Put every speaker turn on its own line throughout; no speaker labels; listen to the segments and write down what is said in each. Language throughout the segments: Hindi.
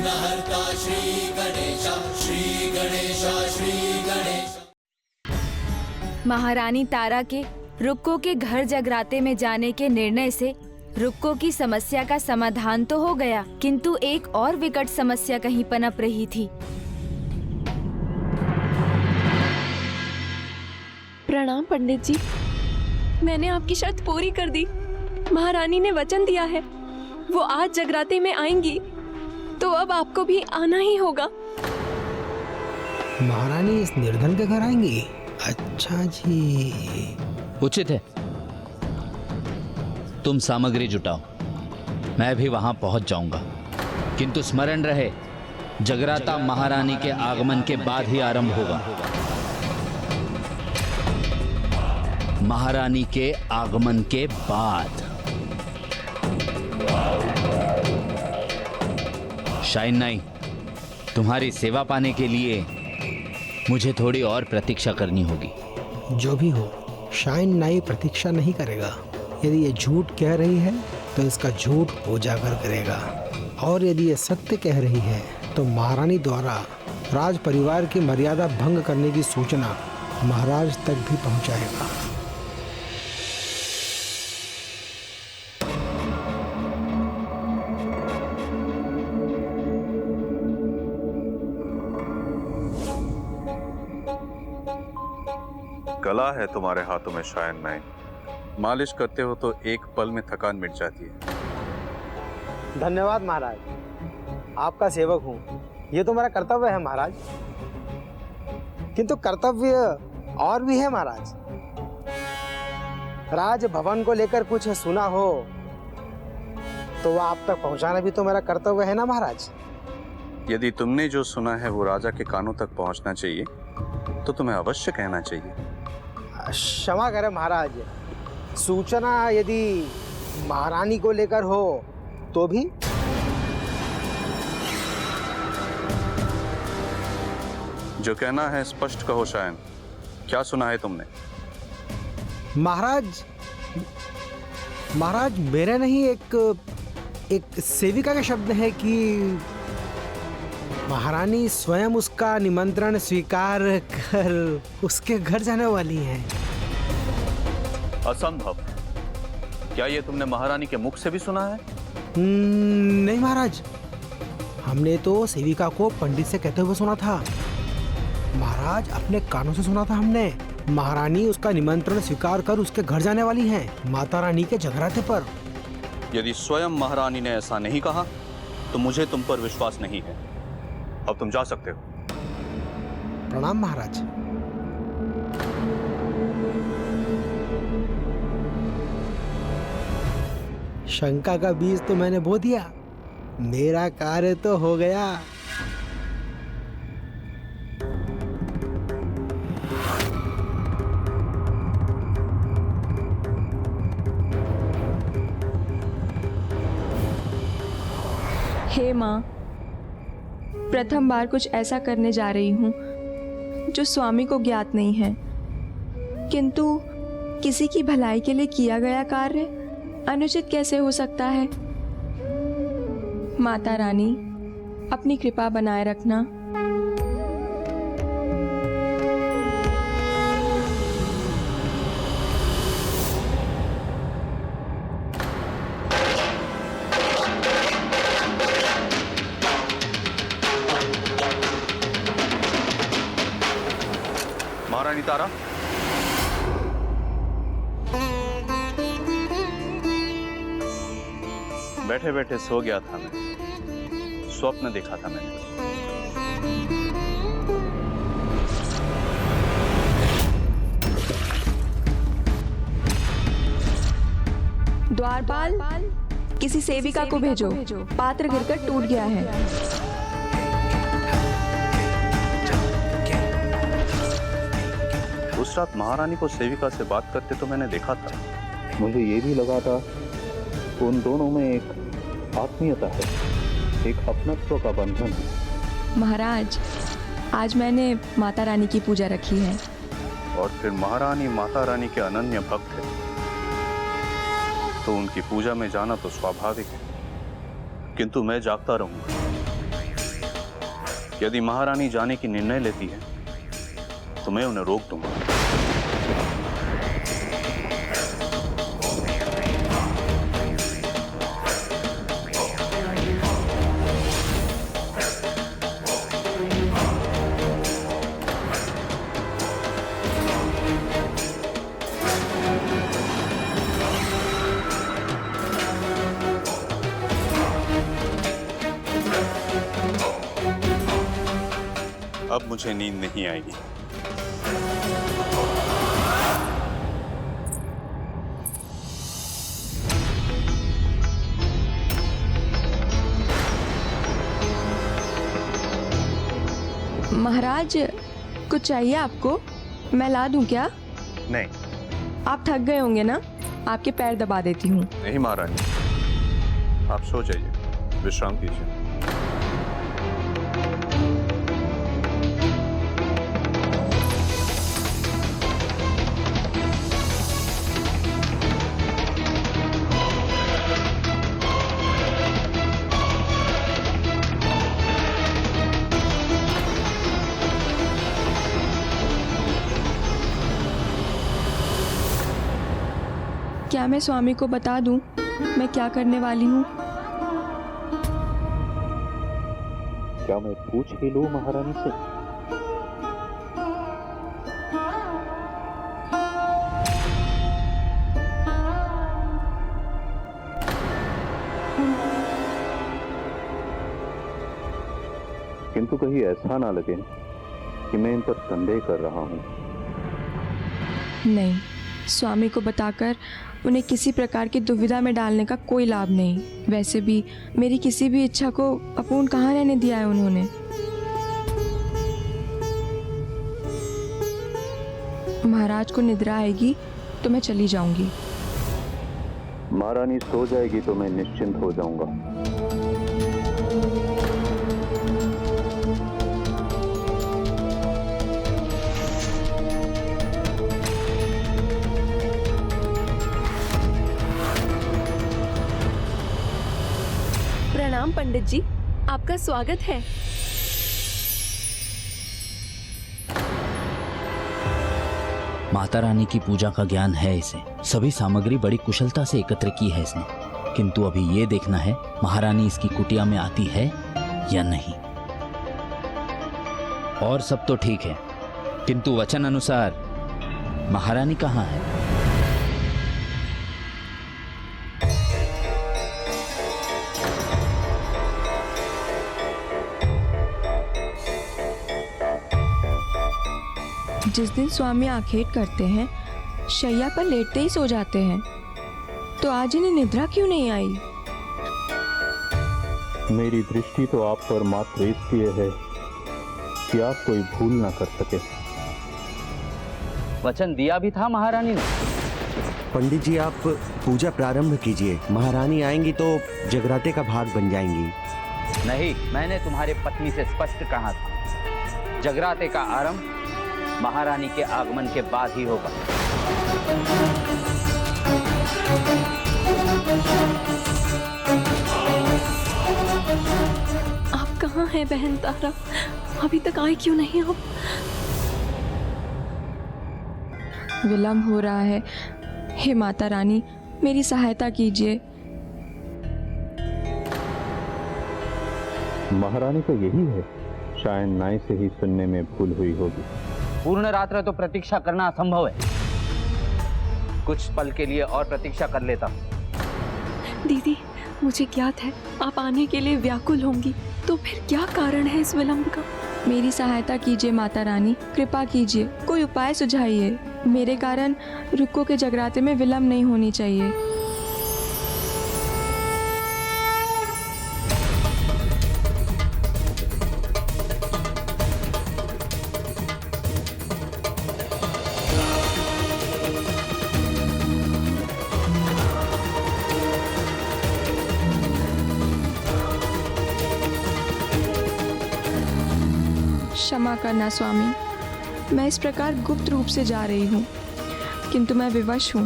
विघ्नहर्ता श्री गणेश, श्री गणेश, श्री गणेश।
महारानी तारा के रुक्को के घर जगराते में जाने के निर्णय से रुक्को की समस्या का समाधान तो हो गया, किंतु एक और विकट समस्या कहीं पनप रही थी।
प्रणाम पंडित जी, मैंने आपकी शर्त पूरी कर दी। महारानी ने वचन दिया है वो आज जगराते में आएंगी, तो अब आपको भी आना ही होगा।
महारानी इस निर्धन के घर आएंगी? अच्छा जी,
उचित है। तुम सामग्री जुटाओ, मैं भी वहां पहुंच जाऊंगा, किंतु स्मरण रहे जगराता महारानी के आगमन के बाद ही आरंभ होगा। महारानी के आगमन के बाद। शाइन नाई, तुम्हारी सेवा पाने के लिए मुझे थोड़ी और प्रतीक्षा करनी होगी।
जो भी हो, शाइन नाई प्रतीक्षा नहीं करेगा। यदि ये झूठ कह रही है तो इसका झूठ उजागर करेगा, और यदि ये सत्य कह रही है तो महारानी द्वारा राज परिवार की मर्यादा भंग करने की सूचना महाराज तक भी पहुंचाएगा।
कला है तुम्हारे हाथों में शाइन नाई। मालिश करते हो तो एक पल में थकान मिट जाती है।
धन्यवाद महाराज, आपका सेवक हूँ। ये तो मेरा कर्तव्य है महाराज, किंतु कर्तव्य और भी है महाराज। राज भवन को लेकर कुछ सुना हो तो वह आप तक पहुंचाना भी तो मेरा कर्तव्य है ना महाराज।
यदि तुमने जो सुना है वो राजा के कानों तक पहुंचना चाहिए तो तुम्हें अवश्य कहना चाहिए।
क्षमा करें महाराज, सूचना यदि महारानी को लेकर हो तो भी।
जो कहना है स्पष्ट कहो शाइन, क्या सुना है तुमने?
महाराज मेरे नहीं, एक सेविका के शब्द है कि महारानी स्वयं उसका निमंत्रण स्वीकार कर उसके घर जाने वाली हैं।
असंभव। क्या ये तुमने महारानी के मुख से भी सुना है?
नहीं महाराज, हमने तो सेविका को पंडित से कहते हुए सुना था। महाराज, अपने कानों से सुना था हमने। महारानी उसका निमंत्रण स्वीकार कर उसके घर जाने वाली हैं, माता रानी के जगराते पर।
यदि स्वयं महारानी ने ऐसा नहीं कहा तो मुझे तुम पर विश्वास नहीं है। अब तुम जा सकते हो।
प्रणाम महाराज। शंका का बीज तो मैंने बो दिया, मेरा कार्य तो हो गया।
हे माँ, प्रथम बार कुछ ऐसा करने जा रही हूँ जो स्वामी को ज्ञात नहीं है, किंतु किसी की भलाई के लिए किया गया कार्य अनुचित कैसे हो सकता है। माता रानी, अपनी कृपा बनाए रखना।
महारानी तारा, बैठे बैठे सो गया था मैं। स्वप्न देखा था मैंने।
द्वारपाल, किसी सेविका को भेजो, पात्र गिरकर टूट गया है।
उस रात महारानी को सेविका से बात करते तो मैंने देखा था।
मुझे ये भी लगा था उन दोनों में एक आत्मीयता है, एक अपनत्व का बंधन है।
महाराज, आज मैंने माता रानी की पूजा रखी है।
और फिर महारानी माता रानी के अनन्य भक्त है, तो उनकी पूजा में जाना तो स्वाभाविक है, किंतु मैं जागता रहूंगा। यदि महारानी जाने की निर्णय लेती है तो मैं उन्हें रोक दूंगा। अब मुझे नींद नहीं आएगी।
महाराज, कुछ चाहिए आपको? मैं ला दूं क्या?
नहीं
आप थक गए होंगे ना, आपके पैर दबा देती हूँ।
नहीं महारानी, आप सो जाइए, विश्राम कीजिए।
क्या मैं स्वामी को बता दूं मैं क्या करने वाली हूँ?
क्या मैं पूछ ही लूं महारानी से? किंतु कहीं ऐसा ना लगे कि मैं इन पर संदेह कर रहा हूं।
नहीं, स्वामी को बताकर उन्हें किसी प्रकार की दुविधा में डालने का कोई लाभ नहीं। वैसे भी मेरी किसी भी इच्छा को अपूर्ण कहाँ रहने दिया है उन्होंने। महाराज को निद्रा आएगी तो मैं चली जाऊंगी।
महारानी सो जाएगी तो मैं निश्चिंत हो जाऊंगा।
प्रणाम पंडित जी, आपका स्वागत है।
माता रानी की पूजा का ज्ञान है इसे। सभी सामग्री बड़ी कुशलता से एकत्र की है इसने, किंतु अभी ये देखना है महारानी इसकी कुटिया में आती है या नहीं। और सब तो ठीक है, किंतु वचन अनुसार महारानी कहाँ है?
जिस दिन स्वामी आखेट करते हैं शैया पर लेटते ही सो जाते हैं, तो आज इन्हें निद्रा क्यों नहीं आई?
मेरी दृष्टि तो आप पर मात्र इसलिए है कि आप कोई भूल ना कर सके।
वचन दिया भी था महारानी ने।
पंडित जी, आप पूजा प्रारंभ कीजिए। महारानी आएंगी तो जगराते का भाग बन जाएंगी।
नहीं, मैंने तुम्हारे पत्नी से स्पष्ट कहा था, जगराते का आरंभ महारानी के आगमन के बाद ही होगा।
आप कहाँ हैं बहन तारा? अभी तक आए क्यों नहीं आप?
विलम्ब हो रहा है। हे माता रानी, मेरी सहायता कीजिए।
महारानी तो यही है, शायद नाई से ही सुनने में भूल हुई होगी।
पूर्ण रात्र तो प्रतीक्षा करना असंभव है। कुछ पल के लिए और प्रतीक्षा कर लेता हूँ।
दीदी, मुझे ज्ञात है आप आने के लिए व्याकुल होंगी, तो फिर क्या कारण है इस विलंब का?
मेरी सहायता कीजिए माता रानी, कृपा कीजिए, कोई उपाय सुझाइए। मेरे कारण रुक्को के जगराते में विलम्ब नहीं होनी चाहिए। क्षमा करना स्वामी, मैं इस प्रकार गुप्त रूप से जा रही हूँ, किंतु मैं विवश हूँ।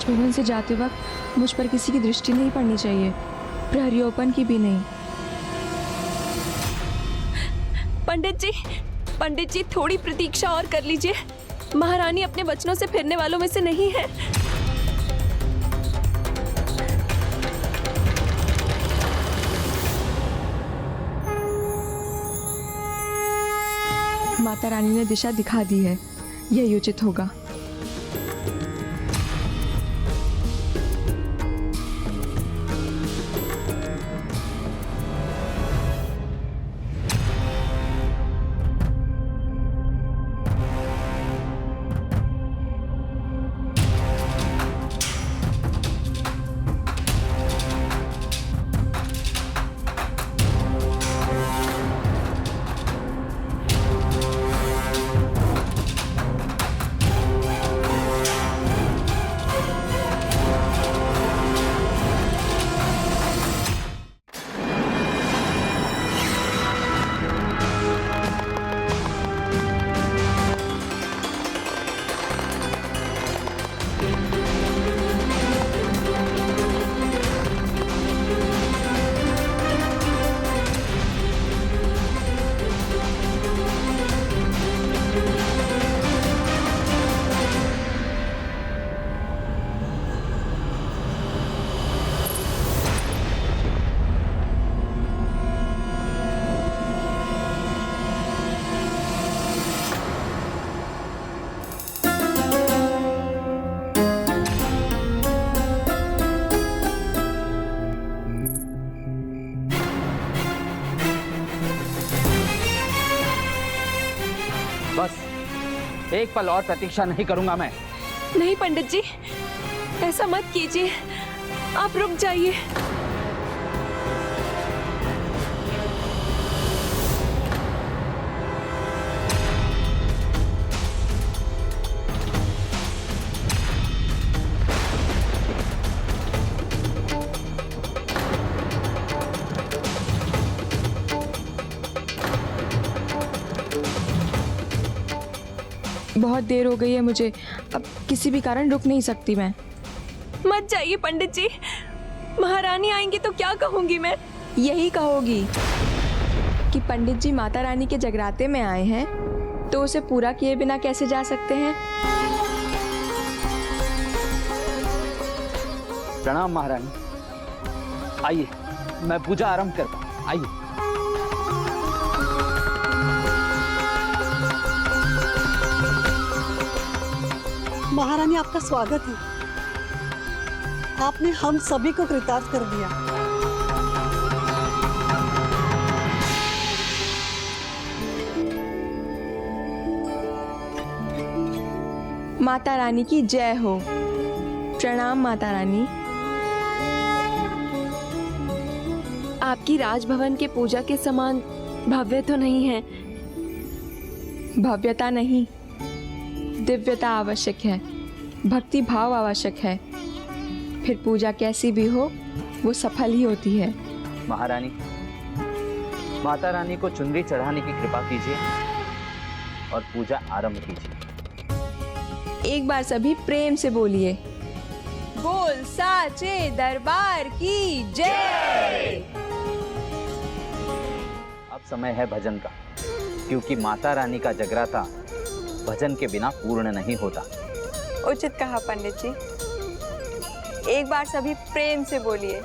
राजभवन से जाते वक्त मुझ पर किसी की दृष्टि नहीं पड़नी चाहिए, प्रहरियोपन की भी नहीं।
पंडित जी थोड़ी प्रतीक्षा और कर लीजिए। महारानी अपने वचनों से फिरने वालों में से नहीं है।
माता रानी ने दिशा दिखा दी है, यही उचित होगा।
बस एक पल और प्रतीक्षा नहीं करूंगा मैं।
नहीं पंडित जी, ऐसा मत कीजिए, आप रुक जाइए।
बहुत देर हो गई है मुझे, अब किसी भी कारण रुक नहीं सकती मैं।
मत जाइए पंडित जी, महारानी आएंगी तो क्या कहूंगी मैं?
यही कहोगी कि पंडित जी माता रानी के जगराते में आए हैं, तो उसे पूरा किए बिना कैसे जा सकते हैं?
प्रणाम महारानी, आइए मैं पूजा आरंभ करता हूँ, आइए।
महारानी आपका स्वागत है। आपने हम सभी को कृतार्थ कर दिया।
माता रानी की जय हो। प्रणाम माता रानी।
आपकी राजभवन के पूजा के समान भव्य तो नहीं है।
भव्यता नहीं, दिव्यता आवश्यक है, भक्ति भाव आवश्यक है। फिर पूजा कैसी भी हो, वो सफल ही होती है।
महारानी, माता रानी को चुनरी चढ़ाने की कृपा कीजिए और पूजा आरंभ कीजिए।
एक बार सभी प्रेम से बोलिए, बोल साचे दरबार की जय।
अब समय है भजन का, क्योंकि माता रानी का जगराता भजन के बिना पूर्ण नहीं होता।
उचित कहा पंडित जी। एक बार सभी प्रेम से बोलिए,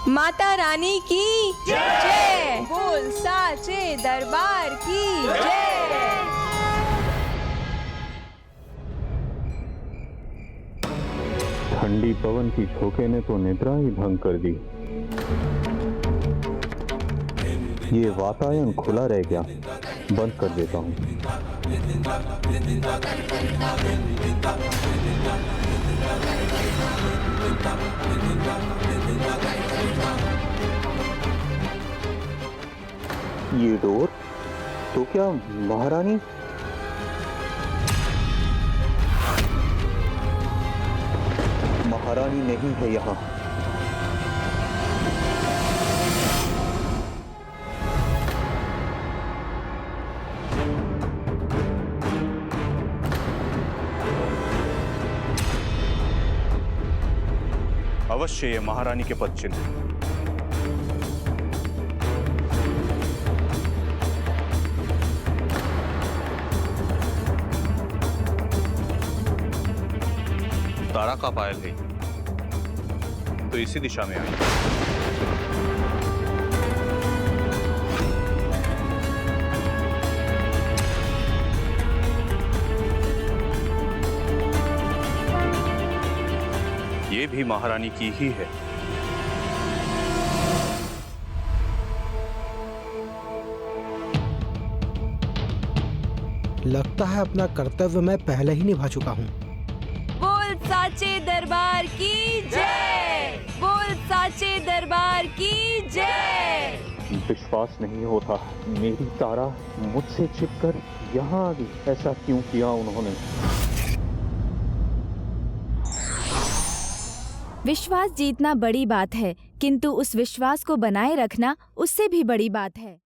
माता रानी की जय। बोल साचे दरबार की जय।
ठंडी पवन की झोंके ने तो निद्रा ही भंग कर दी। ये वातायन खुला रह गया, बंद कर देता हूँ। ये डोर तो क्या महारानी? महारानी नहीं है यहाँ।
अवश्य ये महारानी के पद चिन्ह है। तारा का पायल है तो इसी दिशा में आई। ये भी महारानी की ही है।
लगता है अपना कर्तव्य मैं पहले ही निभा चुका हूँ।
बोल साचे दरबार की जय। बोल साचे दरबार की जय।
विश्वास नहीं होता, मेरी तारा मुझसे छिपकर यहाँ आ गई। ऐसा क्यों किया उन्होंने?
विश्वास जीतना बड़ी बात है, किंतु उस विश्वास को बनाए रखना उससे भी बड़ी बात है।